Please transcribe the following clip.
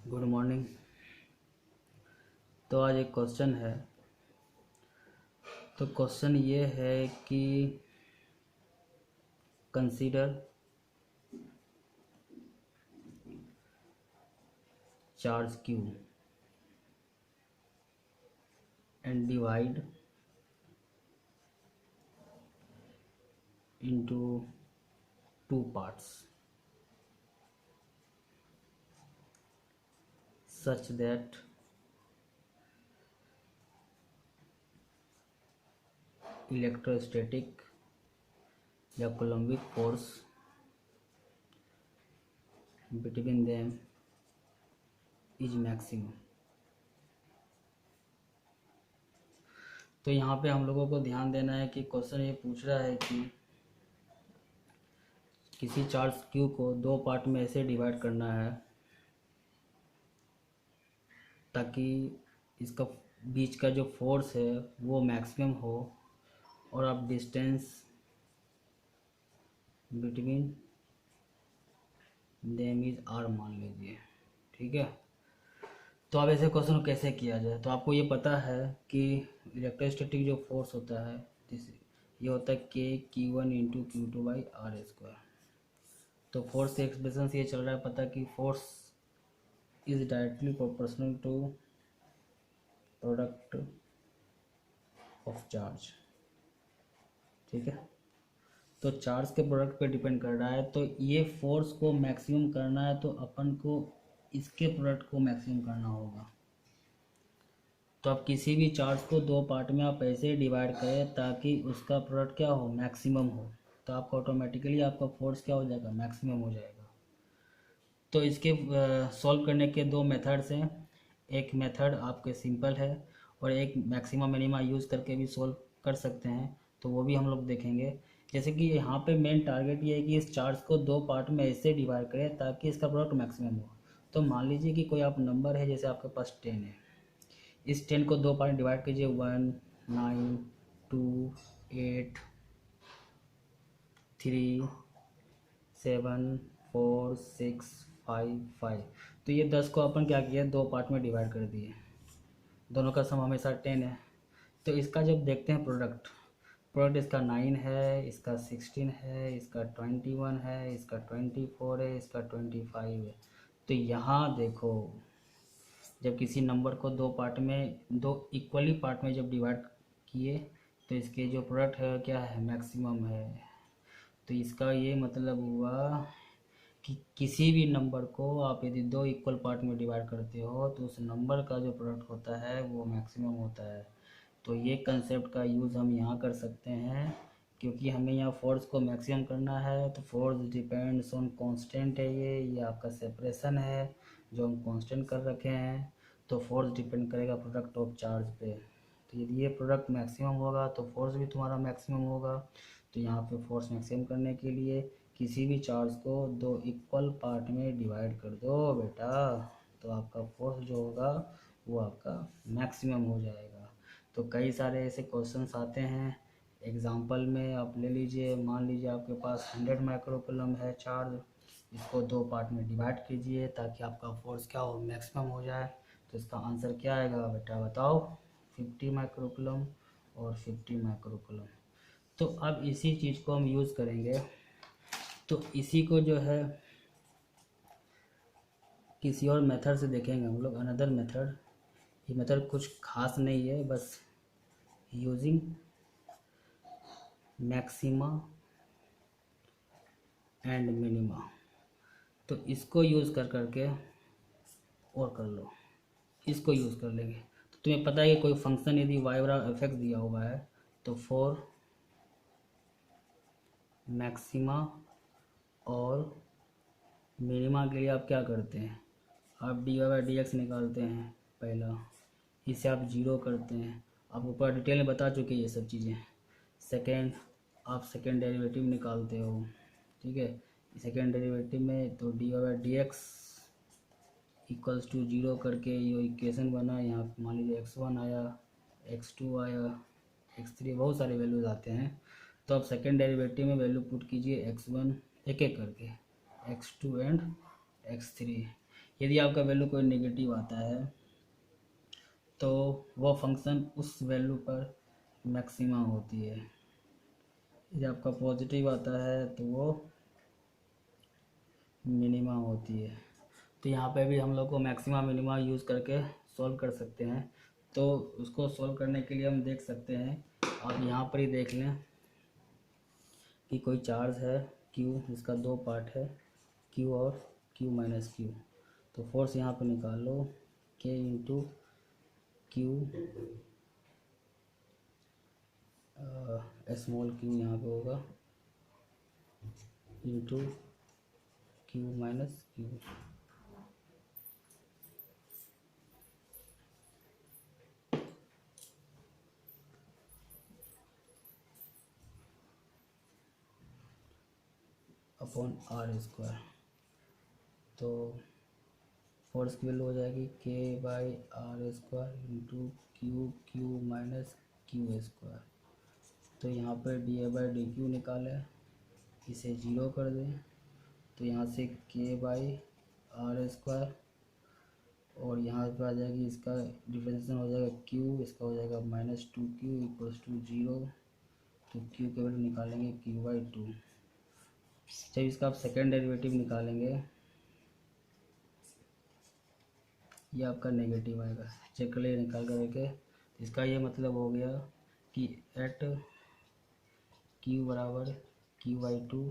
Good morning. तो आज एक क्वेश्चन है। तो क्वेश्चन ये है कि consider charge Q and divide into two parts such that electrostatic या coulombic force between them is maximum. तो यहाँ पे हम लोगों को ध्यान देना है कि क्वेश्चन ये पूछ रहा है कि किसी चार्ज Q को दो पार्ट में ऐसे डिवाइड करना है ताकि इसका बीच का जो फोर्स है वो मैक्सिमम हो और आप distance between them is r मान लीजिए। ठीक है। तो अब ऐसे क्वेश्चन को कैसे किया जाए। तो आपको ये पता है कि इलेक्ट्रोस्टैटिक जो फोर्स होता है ये होता है K Q1 × Q2/r²। तो फोर्स के एक्सप्रेशन से ये चल रहा है पता कि force is directly proportional to product of charge. ठीक है। तो चार्ज के प्रोडक्ट पे डिपेंड कर रहा है। तो ये फोर्स को मैक्सिमम करना है तो अपन को इसके प्रोडक्ट को मैक्सिमम करना होगा। तो आप किसी भी चार्ज को दो पार्ट में आप ऐसे डिवाइड करें ताकि उसका प्रोडक्ट क्या हो, मैक्सिमम हो। तो आपका ऑटोमेटिकली आपका फोर्स क्या हो जाएगा, मैक्सिमम हो जाएगा। तो इसके सॉल्व करने के दो मेथड्स हैं। एक मेथड आपके सिंपल है और एक मैक्सिमा मिनिमा यूज़ करके भी सॉल्व कर सकते हैं। तो वो भी हम लोग देखेंगे। जैसे कि यहाँ पे मेन टारगेट ये है कि इस चार्ज को दो पार्ट में ऐसे डिवाइड करें ताकि इसका प्रोडक्ट मैक्सिमम हो। तो मान लीजिए कि कोई आप नंबर है, जैसे आपके पास 10 है। इस 10 को दो पार्ट डिवाइड कीजिए, 1, 9, 2, 8, 3, 7, 4, 6, 5, 5। तो ये 10 को अपन क्या किया, दो पार्ट में डिवाइड कर दिए। दोनों का सम हमेशा 10 है। तो इसका जब देखते हैं प्रोडक्ट इसका 9 है, इसका 16 है, इसका 21 है, इसका 24 है, इसका 25 है। तो यहाँ देखो, जब किसी नंबर को दो पार्ट में, दो इक्वली पार्ट में जब डिवाइड किए तो इसके जो प्रोडक्ट है क्या है, मैक्सिमम है। तो इसका ये मतलब हुआ कि किसी भी नंबर को आप यदि दो इक्वल पार्ट में डिवाइड करते हो तो उस नंबर का जो प्रोडक्ट होता है वो मैक्सिमम होता है। तो ये कंसेप्ट का यूज़ हम यहाँ कर सकते हैं क्योंकि हमें यहाँ फोर्स को मैक्सिमम करना है। तो फोर्स डिपेंड्स ऑन कांस्टेंट है, ये आपका सेपरेशन है जो हम कांस्टेंट कर रखे हैं। तो फोर्स डिपेंड करेगा प्रोडक्ट ऑफ चार्ज पे। तो यदि ये प्रोडक्ट मैक्सिमम होगा तो फोर्स भी तुम्हारा मैक्सिमम होगा। तो यहाँ पे फोर्स मैक्सिमम करने के लिए किसी भी चार्ज को दो इक्वल पार्ट में डिवाइड कर दो बेटा, तो आपका फोर्स जो होगा वो आपका मैक्सिमम हो जाएगा। तो कई सारे ऐसे क्वेश्चंस आते हैं एग्जाम्पल में। आप ले लीजिए, मान लीजिए आपके पास 100 माइक्रोकूलम है चार्ज, इसको दो पार्ट में डिवाइड कीजिए ताकि आपका फोर्स क्या हो, मैक्सिमम हो जाए। तो इसका आंसर क्या आएगा बेटा, बताओ। 50 माइक्रोकूलम और 50 माइक्रोकूलम। तो अब इसी चीज़ को हम यूज़ करेंगे। तो इसी को जो है किसी और मेथड से देखेंगे हम लोग, अनदर मेथड। ये मेथड कुछ खास नहीं है, बस यूजिंग मैक्सिमा एंड मिनिमा। तो इसको यूज़ कर करके और कर लो, इसको यूज़ कर लेंगे। तो तुम्हें पता है कि कोई फंक्शन यदि वाई बराबर एफ एक्स दिया हुआ है तो फॉर मैक्सिमा और मिनिमा के लिए आप क्या करते हैं, आप dy/dx निकालते हैं पहला, इसे आप जीरो करते हैं। आपको पूरा डिटेल में बता चुके ये सब चीज़ें। सेकेंड, आप सेकेंड डेरिवेटिव निकालते हो। ठीक है। सेकेंड डेरिवेटिव में तो dy/dx इक्वल्स टू जीरो करके ये इक्वेशन बना। यहाँ मान लीजिए x1 आया, x2 आया, x3, बहुत सारे वैल्यूज आते हैं। तो आप सेकेंड डेरिवेटिव में वैल्यू पुट कीजिए x1 एक एक करके, x2 एंड x3। यदि आपका वैल्यू कोई नेगेटिव आता है तो वह फंक्शन उस वैल्यू पर मैक्सिमा होती है। यदि आपका पॉजिटिव आता है तो वो मिनिमा होती है। तो यहाँ पे भी हम लोग को मैक्सिमा मिनिमा यूज़ करके सॉल्व कर सकते हैं। तो उसको सॉल्व करने के लिए हम देख सकते हैं, आप यहाँ पर ही देख लें कि कोई चार्ज है Q, जिसका दो पार्ट है Q और Q माइनस Q। तो फोर्स यहाँ पे निकाल लो, K into Q, small q यहाँ पे होगा into Q minus Q। Upon r square. तो फोर्स की वैल्यू हो जाएगी K by r square into Q minus Q square. तो यहाँ पर d a by d q निकालें, इसे जीरो कर दें, तो यहाँ से K बाई आर स्क्वायर और यहाँ पर आ जाएगी, इसका डिफरेंशिएशन हो जाएगा Q, इसका हो जाएगा minus 2Q equals to zero. तो Q के वैल्यू निकालेंगे Q बाई 2। जब इसका आप सेकेंड डेरिवेटिव निकालेंगे ये आपका नेगेटिव आएगा। चेक कर लिए निकाल करके। इसका ये मतलब हो गया कि एट Q बराबर Q बाई 2